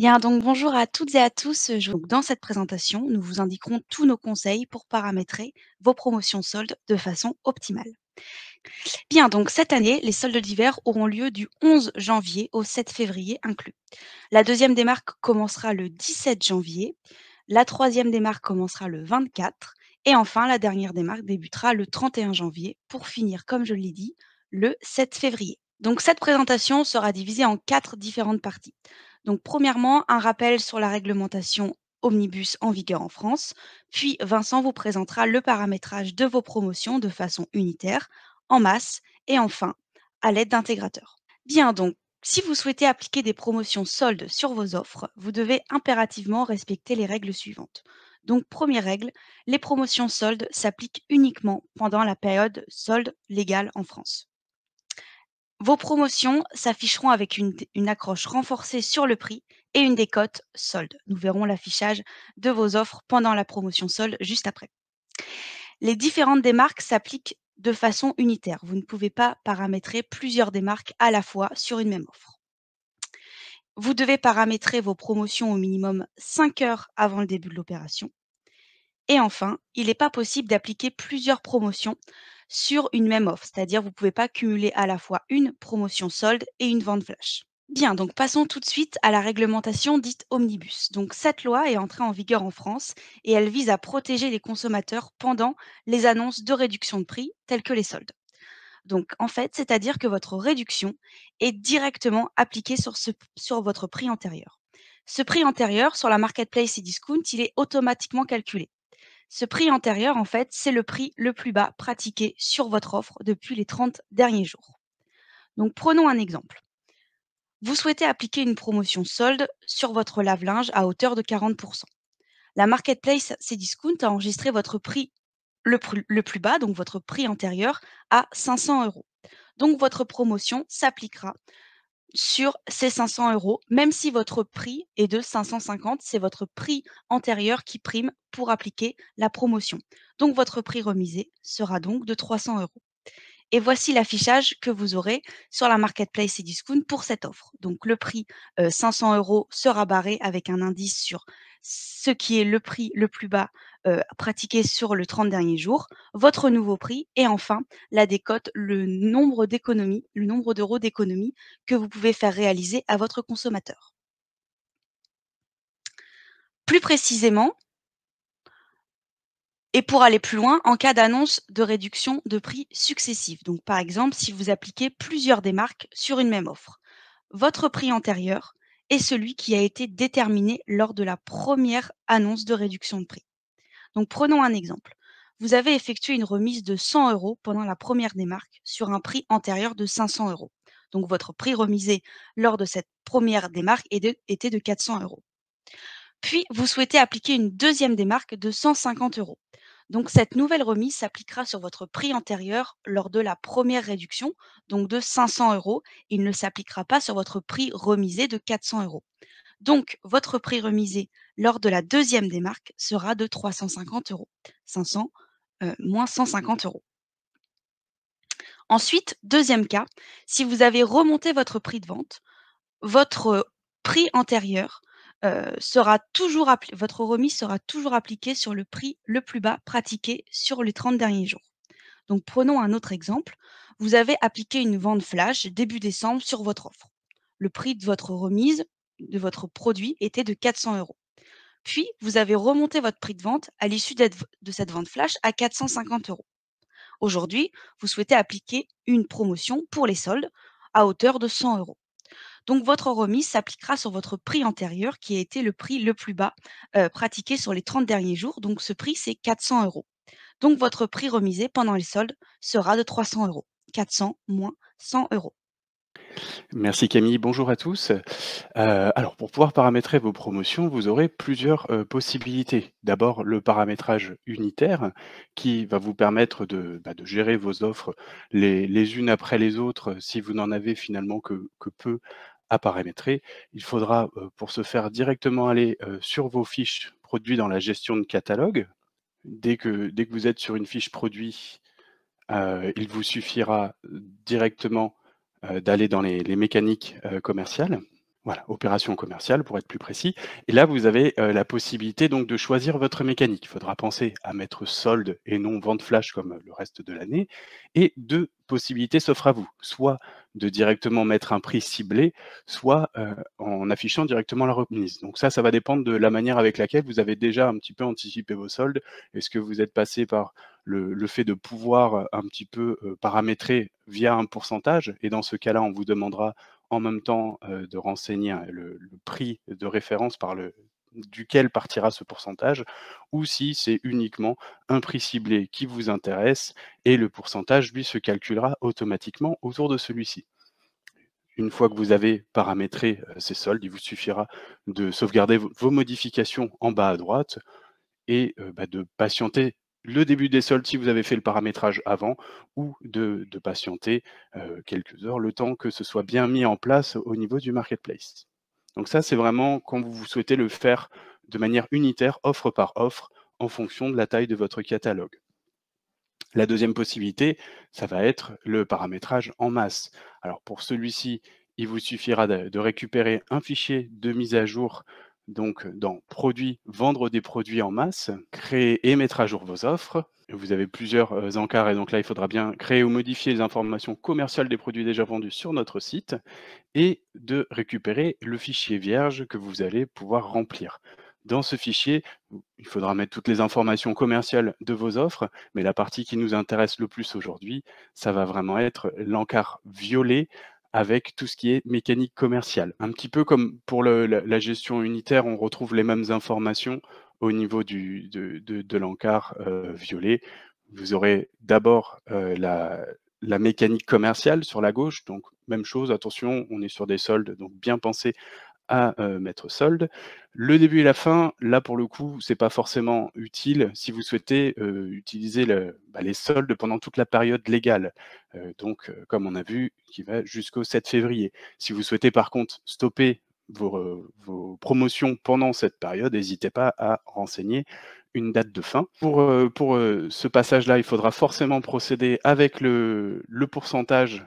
Bien, donc bonjour à toutes et à tous. Donc, dans cette présentation, nous vous indiquerons tous nos conseils pour paramétrer vos promotions soldes de façon optimale. Bien, donc cette année, les soldes d'hiver auront lieu du 11 janvier au 7 février inclus. La deuxième démarque commencera le 17 janvier, la troisième démarque commencera le 24 et enfin la dernière démarque débutera le 31 janvier pour finir, comme je l'ai dit, le 7 février. Donc cette présentation sera divisée en 4 différentes parties. Donc premièrement, un rappel sur la réglementation omnibus en vigueur en France, puis Vincent vous présentera le paramétrage de vos promotions de façon unitaire, en masse et enfin à l'aide d'intégrateurs. Bien donc, si vous souhaitez appliquer des promotions soldes sur vos offres, vous devez impérativement respecter les règles suivantes. Donc première règle, les promotions soldes s'appliquent uniquement pendant la période solde légale en France. Vos promotions s'afficheront avec une accroche renforcée sur le prix et une décote solde. Nous verrons l'affichage de vos offres pendant la promotion solde juste après. Les différentes démarques s'appliquent de façon unitaire. Vous ne pouvez pas paramétrer plusieurs démarques à la fois sur une même offre. Vous devez paramétrer vos promotions au minimum 5 heures avant le début de l'opération. Et enfin, il n'est pas possible d'appliquer plusieurs promotions sur une même offre, c'est-à-dire vous ne pouvez pas cumuler à la fois une promotion solde et une vente flash. Bien, donc passons tout de suite à la réglementation dite omnibus. Donc cette loi est entrée en vigueur en France et elle vise à protéger les consommateurs pendant les annonces de réduction de prix telles que les soldes. Donc en fait, c'est-à-dire que votre réduction est directement appliquée sur votre prix antérieur. Ce prix antérieur sur la marketplace et discount, il est automatiquement calculé. Ce prix antérieur, en fait, c'est le prix le plus bas pratiqué sur votre offre depuis les 30 derniers jours. Donc prenons un exemple. Vous souhaitez appliquer une promotion solde sur votre lave-linge à hauteur de 40%. La marketplace Cdiscount a enregistré votre prix le plus bas, donc votre prix antérieur, à 500 euros. Donc votre promotion s'appliquera sur ces 500 euros, même si votre prix est de 550, c'est votre prix antérieur qui prime pour appliquer la promotion. Donc votre prix remisé sera donc de 300 euros. Et voici l'affichage que vous aurez sur la marketplace et discount pour cette offre. Donc le prix 500 euros sera barré avec un indice sur ce qui est le prix le plus bas pratiqué sur le 30 derniers jours, votre nouveau prix et enfin la décote, le nombre d'économies, le nombre d'euros d'économies que vous pouvez faire réaliser à votre consommateur. Plus précisément, et pour aller plus loin, en cas d'annonce de réduction de prix successive. Donc, par exemple, si vous appliquez plusieurs démarques sur une même offre, votre prix antérieur est celui qui a été déterminé lors de la première annonce de réduction de prix. Donc, prenons un exemple. Vous avez effectué une remise de 100 euros pendant la première démarque sur un prix antérieur de 500 euros. Donc, votre prix remisé lors de cette première démarque était de 400 euros. Puis, vous souhaitez appliquer une deuxième démarque de 150 euros. Donc, cette nouvelle remise s'appliquera sur votre prix antérieur lors de la première réduction, donc de 500 euros. Il ne s'appliquera pas sur votre prix remisé de 400 euros. Donc, votre prix remisé lors de la deuxième démarque sera de 350 euros. 500 moins 150 euros. Ensuite, deuxième cas, si vous avez remonté votre prix de vente, votre prix antérieur votre remise sera toujours appliquée sur le prix le plus bas pratiqué sur les 30 derniers jours. Donc prenons un autre exemple. Vous avez appliqué une vente flash début décembre sur votre offre. Le prix de votre remise de votre produit était de 400 euros. Puis, vous avez remonté votre prix de vente à l'issue de cette vente flash à 450 euros. Aujourd'hui, vous souhaitez appliquer une promotion pour les soldes à hauteur de 100 euros. Donc, votre remise s'appliquera sur votre prix antérieur qui a été le prix le plus bas pratiqué sur les 30 derniers jours. Donc, ce prix, c'est 400 euros. Donc, votre prix remisé pendant les soldes sera de 300 euros. 400 moins 100 euros. Merci Camille, bonjour à tous. Alors pour pouvoir paramétrer vos promotions, vous aurez plusieurs, possibilités. D'abord le paramétrage unitaire qui va vous permettre de gérer vos offres les unes après les autres, si vous n'en avez finalement que peu à paramétrer. Il faudra, pour ce faire directement aller, sur vos fiches produits dans la gestion de catalogue. Dès que vous êtes sur une fiche produit, il vous suffira directement, d'aller dans les mécaniques, commerciales. Voilà, opération commerciale pour être plus précis. Et là, vous avez la possibilité donc de choisir votre mécanique. Il faudra penser à mettre solde et non vente flash comme le reste de l'année. Et 2 possibilités s'offrent à vous, soit de directement mettre un prix ciblé, soit en affichant directement la remise. Donc ça va dépendre de la manière avec laquelle vous avez déjà un petit peu anticipé vos soldes. Est-ce que vous êtes passé par le fait de pouvoir un petit peu paramétrer via un pourcentage? Et dans ce cas-là, on vous demandera en même temps, de renseigner le prix de référence par le duquel partira ce pourcentage, ou si c'est uniquement un prix ciblé qui vous intéresse et le pourcentage, lui, se calculera automatiquement autour de celui-ci. Une fois que vous avez paramétré, ces soldes, il vous suffira de sauvegarder vos modifications en bas à droite et de patienter le début des soldes si vous avez fait le paramétrage avant ou de patienter, quelques heures, le temps que ce soit bien mis en place au niveau du marketplace. Donc ça, c'est vraiment quand vous souhaitez le faire de manière unitaire, offre par offre, en fonction de la taille de votre catalogue. La deuxième possibilité, ça va être le paramétrage en masse. Alors pour celui-ci, il vous suffira de récupérer un fichier de mise à jour donc dans produits, vendre des produits en masse, créer et mettre à jour vos offres. Vous avez plusieurs encarts et donc là, il faudra bien créer ou modifier les informations commerciales des produits déjà vendus sur notre site et de récupérer le fichier vierge que vous allez pouvoir remplir. Dans ce fichier, il faudra mettre toutes les informations commerciales de vos offres, mais la partie qui nous intéresse le plus aujourd'hui, ça va vraiment être l'encart violet avec tout ce qui est mécanique commerciale. Un petit peu comme pour la gestion unitaire, on retrouve les mêmes informations au niveau de l'encart violet. Vous aurez d'abord la mécanique commerciale sur la gauche, donc même chose, attention, on est sur des soldes, donc bien penser à mettre solde. Le début et la fin, là pour le coup, c'est pas forcément utile si vous souhaitez utiliser les soldes pendant toute la période légale. Donc comme on a vu, qui va jusqu'au 7 février. Si vous souhaitez par contre stopper vos promotions pendant cette période, n'hésitez pas à renseigner une date de fin. Pour ce passage-là, il faudra forcément procéder avec le pourcentage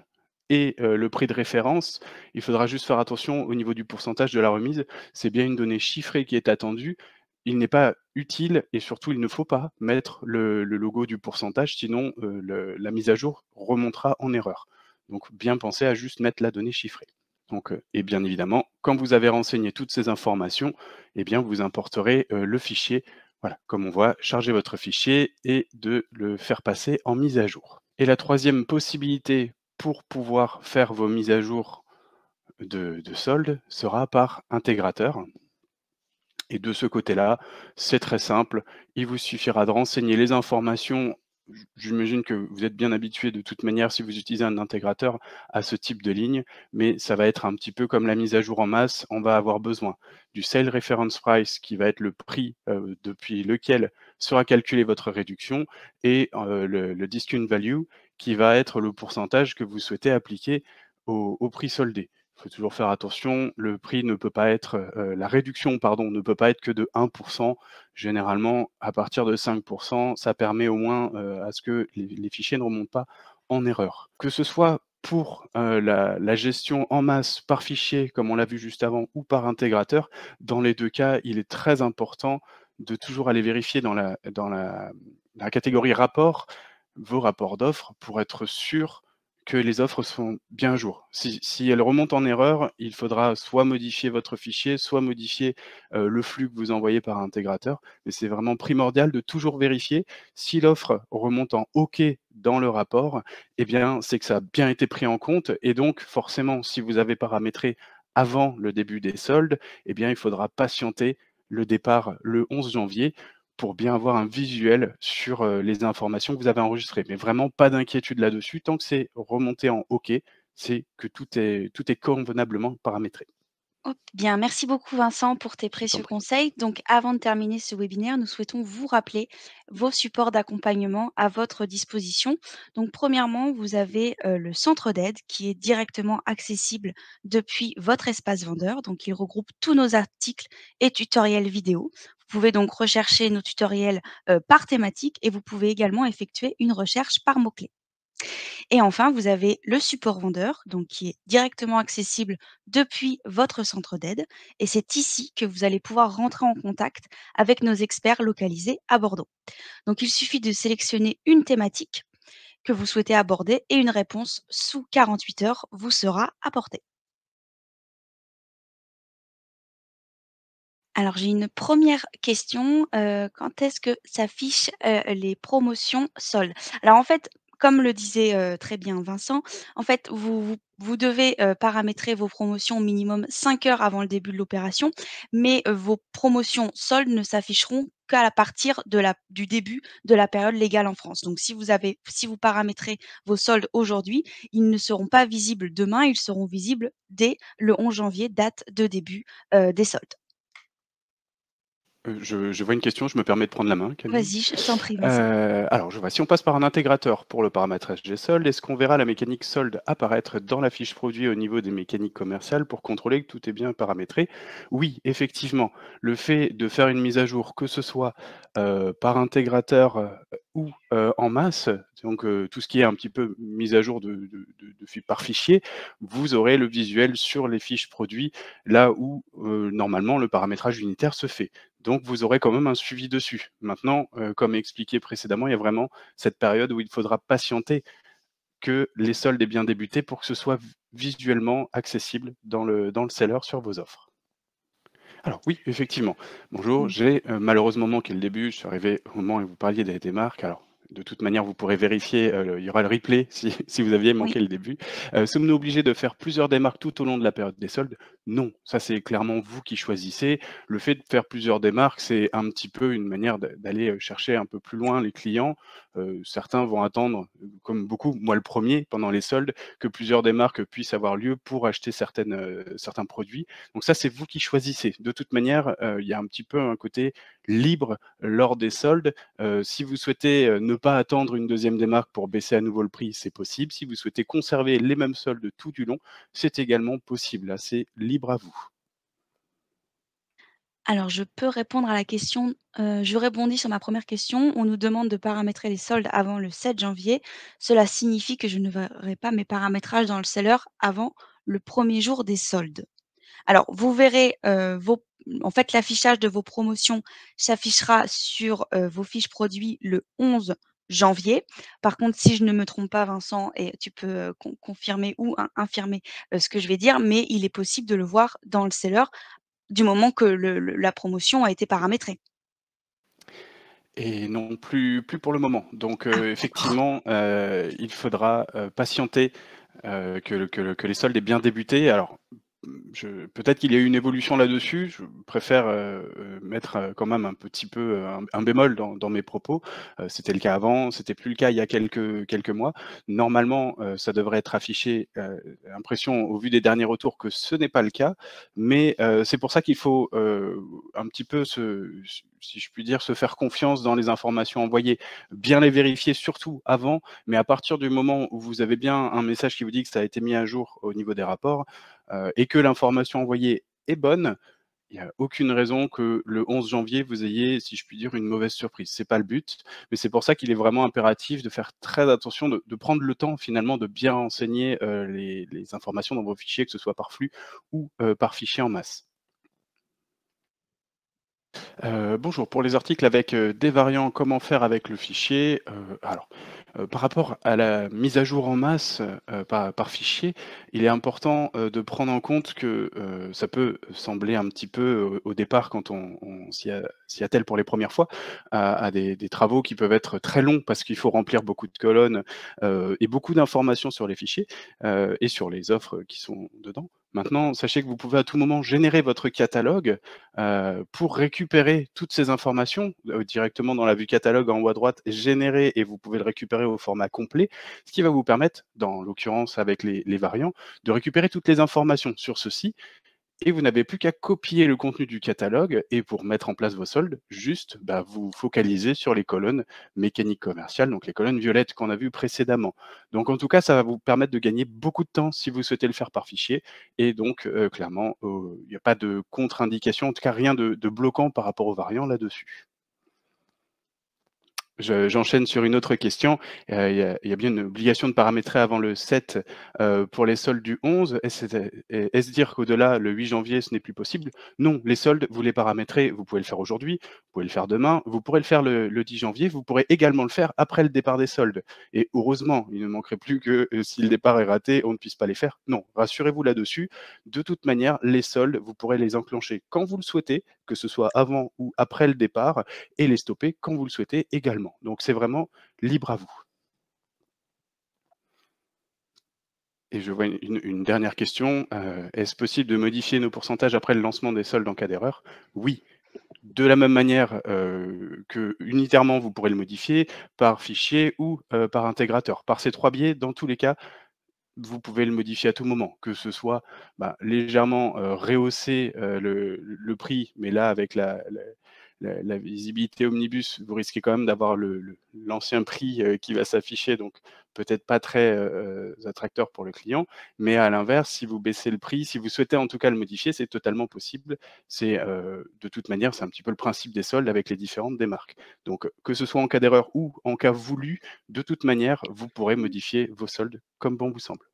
et le prix de référence. Il faudra juste faire attention au niveau du pourcentage de la remise. C'est bien une donnée chiffrée qui est attendue. Il n'est pas utile et surtout il ne faut pas mettre le logo du pourcentage, sinon la mise à jour remontera en erreur. Donc bien penser à juste mettre la donnée chiffrée. Donc, et bien évidemment, quand vous avez renseigné toutes ces informations, eh bien vous importerez le fichier. Voilà, comme on voit, charger votre fichier et de le faire passer en mise à jour. Et la troisième possibilité pour pouvoir faire vos mises à jour de solde sera par intégrateur. Et de ce côté-là, c'est très simple. Il vous suffira de renseigner les informations. J'imagine que vous êtes bien habitué de toute manière, si vous utilisez un intégrateur, à ce type de ligne, mais ça va être un petit peu comme la mise à jour en masse. On va avoir besoin du Sale Reference Price, qui va être le prix depuis lequel sera calculée votre réduction, et le Discount Value, qui va être le pourcentage que vous souhaitez appliquer au prix soldé. Il faut toujours faire attention, le prix ne peut pas être, la réduction pardon, ne peut pas être que de 1. Généralement, à partir de 5, ça permet au moins, à ce que les fichiers ne remontent pas en erreur. Que ce soit pour, la gestion en masse par fichier, comme on l'a vu juste avant, ou par intégrateur, dans les 2 cas, il est très important de toujours aller vérifier dans la catégorie rapport, vos rapports d'offres pour être sûr que les offres sont bien à jour. Si elles remontent en erreur, il faudra soit modifier votre fichier, soit modifier, le flux que vous envoyez par intégrateur. Mais c'est vraiment primordial de toujours vérifier si l'offre remonte en OK dans le rapport, eh bien, c'est que ça a bien été pris en compte et donc forcément, si vous avez paramétré avant le début des soldes, eh bien, il faudra patienter le départ le 11 janvier pour bien avoir un visuel sur, les informations que vous avez enregistrées. Mais vraiment pas d'inquiétude là-dessus, tant que c'est remonté en OK, c'est que tout est convenablement paramétré. Oh, bien, merci beaucoup Vincent pour tes Je vous en précieux prie. conseils. Donc, avant de terminer ce webinaire, nous souhaitons vous rappeler vos supports d'accompagnement à votre disposition. Donc, premièrement, vous avez le centre d'aide qui est directement accessible depuis votre espace vendeur. Donc, il regroupe tous nos articles et tutoriels vidéo. Vous pouvez donc rechercher nos tutoriels par thématique et vous pouvez également effectuer une recherche par mots-clés. Et enfin, vous avez le support vendeur, donc qui est directement accessible depuis votre centre d'aide. Et c'est ici que vous allez pouvoir rentrer en contact avec nos experts localisés à Bordeaux. Donc il suffit de sélectionner une thématique que vous souhaitez aborder et une réponse sous 48 heures vous sera apportée. Alors j'ai une première question, quand est-ce que s'affichent, les promotions soldes? Alors en fait, comme le disait, très bien Vincent, en fait vous devez, paramétrer vos promotions au minimum 5 heures avant le début de l'opération, mais, vos promotions soldes ne s'afficheront qu'à partir de la du début de la période légale en France. Donc si vous paramétrez vos soldes aujourd'hui, ils ne seront pas visibles demain, ils seront visibles dès le 11 janvier, date de début, des soldes. Je vois une question, je me permets de prendre la main, Camille. Vas-y, je t'en prie Vincent. Alors je vois, si on passe par un intégrateur pour le paramétrage des soldes, est-ce qu'on verra la mécanique solde apparaître dans la fiche produit au niveau des mécaniques commerciales pour contrôler que tout est bien paramétré? Oui, effectivement, le fait de faire une mise à jour, que ce soit, par intégrateur, ou, en masse, donc tout ce qui est un petit peu mise à jour de par fichier, vous aurez le visuel sur les fiches produits, là où, normalement le paramétrage unitaire se fait. Donc vous aurez quand même un suivi dessus. Maintenant, comme expliqué précédemment, il y a vraiment cette période où il faudra patienter que les soldes aient bien débuté pour que ce soit visuellement accessible dans le seller sur vos offres. Alors oui, effectivement. Bonjour, Mmh. j'ai, malheureusement manqué le début. Je suis arrivé au moment où vous parliez des marques. Alors, de toute manière, vous pourrez vérifier, il y aura le replay si si vous aviez Oui. manqué le début. Sommes-nous obligés de faire plusieurs démarques tout au long de la période des soldes? Non, ça c'est clairement vous qui choisissez. Le fait de faire plusieurs démarques, c'est un petit peu une manière d'aller, chercher un peu plus loin les clients. Certains vont attendre, comme beaucoup, moi le premier, pendant les soldes, que plusieurs démarques puissent avoir lieu pour acheter certains produits. Donc ça, c'est vous qui choisissez. De toute manière, il y a un petit peu un côté libre lors des soldes. Si vous souhaitez, ne pas attendre une deuxième démarque pour baisser à nouveau le prix, c'est possible. Si vous souhaitez conserver les mêmes soldes tout du long, c'est également possible. Là, c'est libre à vous. Alors je peux répondre à la question, je rebondis sur ma première question. On nous demande de paramétrer les soldes avant le 7 janvier. Cela signifie que je ne verrai pas mes paramétrages dans le seller avant le premier jour des soldes. Alors vous verrez, en fait l'affichage de vos promotions s'affichera sur, vos fiches produits le 11 janvier. Par contre, si je ne me trompe pas Vincent et tu peux, confirmer ou infirmer, ce que je vais dire, mais il est possible de le voir dans le seller du moment que la promotion a été paramétrée. Et non, plus pour le moment. Donc, Ah d'accord. effectivement, il faudra, patienter, que les soldes aient bien débuté. Alors, je peut-être qu'il y a eu une évolution là-dessus. Je préfère, mettre, quand même un petit peu, un bémol dans mes propos. C'était le cas avant, c'était plus le cas il y a quelques mois. Normalement, ça devrait être affiché, l'impression au vu des derniers retours que ce n'est pas le cas, mais, c'est pour ça qu'il faut, un petit peu si je puis dire, se faire confiance dans les informations envoyées. Bien les vérifier surtout avant, mais à partir du moment où vous avez bien un message qui vous dit que ça a été mis à jour au niveau des rapports, et que l'information envoyée est bonne, il n'y a aucune raison que le 11 janvier, vous ayez, si je puis dire, une mauvaise surprise. C'est pas le but, mais c'est pour ça qu'il est vraiment impératif de faire très attention, de prendre le temps finalement de bien renseigner, les informations dans vos fichiers, que ce soit par flux ou, par fichier en masse. Bonjour, pour les articles avec, des variants, comment faire avec le fichier? Alors, par rapport à la mise à jour en masse, par fichier, il est important, de prendre en compte que, ça peut sembler un petit peu, au départ quand on s'y attelle pour les premières fois, à des travaux qui peuvent être très longs parce qu'il faut remplir beaucoup de colonnes, et beaucoup d'informations sur les fichiers, et sur les offres qui sont dedans. Maintenant, sachez que vous pouvez à tout moment générer votre catalogue, pour récupérer toutes ces informations, directement dans la vue catalogue en haut à droite, générer et vous pouvez le récupérer au format complet, ce qui va vous permettre, dans l'occurrence avec les variants, de récupérer toutes les informations sur ceci et vous n'avez plus qu'à copier le contenu du catalogue et pour mettre en place vos soldes, juste, bah, vous focalisez sur les colonnes mécaniques commerciales, donc les colonnes violettes qu'on a vues précédemment. Donc en tout cas, ça va vous permettre de gagner beaucoup de temps si vous souhaitez le faire par fichier et donc clairement, il n'y a pas de contre-indication, en tout cas rien de bloquant par rapport aux variants là-dessus. J'enchaîne sur une autre question. Il y a bien une obligation de paramétrer avant le 7, pour les soldes du 11. Est-ce dire qu'au-delà, le 8 janvier, ce n'est plus possible? Non, les soldes, vous les paramétrez, vous pouvez le faire aujourd'hui, vous pouvez le faire demain, vous pourrez le faire le 10 janvier, vous pourrez également le faire après le départ des soldes et heureusement, il ne manquerait plus que, si le départ est raté, on ne puisse pas les faire. Non, rassurez-vous là-dessus. De toute manière, les soldes, vous pourrez les enclencher quand vous le souhaitez, que ce soit avant ou après le départ et les stopper quand vous le souhaitez également. Donc c'est vraiment libre à vous. Et je vois une dernière question, est-ce possible de modifier nos pourcentages après le lancement des soldes en cas d'erreur? Oui, de la même manière, que unitairement vous pourrez le modifier, par fichier ou, par intégrateur. Par ces 3 biais, dans tous les cas, vous pouvez le modifier à tout moment, que ce soit, bah, légèrement, rehausser, le prix, mais là avec la visibilité omnibus, vous risquez quand même d'avoir l'ancien prix, qui va s'afficher, donc peut-être pas très, attracteur pour le client. Mais à l'inverse, si vous baissez le prix, si vous souhaitez en tout cas le modifier, c'est totalement possible. C'est, de toute manière, c'est un petit peu le principe des soldes avec les différentes des marques. Donc, que ce soit en cas d'erreur ou en cas voulu, de toute manière, vous pourrez modifier vos soldes comme bon vous semble.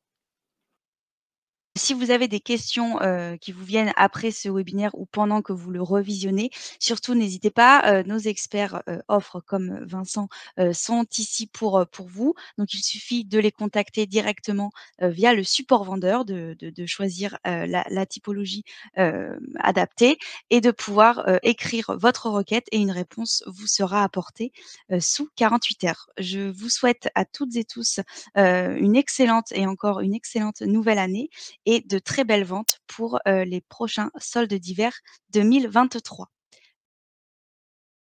Si vous avez des questions, qui vous viennent après ce webinaire ou pendant que vous le revisionnez, surtout n'hésitez pas, nos experts, offres comme Vincent, sont ici pour vous. Donc il suffit de les contacter directement, via le support vendeur, de choisir, la typologie, adaptée et de pouvoir, écrire votre requête et une réponse vous sera apportée, sous 48 heures. Je vous souhaite à toutes et tous, une excellente et encore une excellente nouvelle année et de très belles ventes pour, les prochains soldes d'hiver 2023.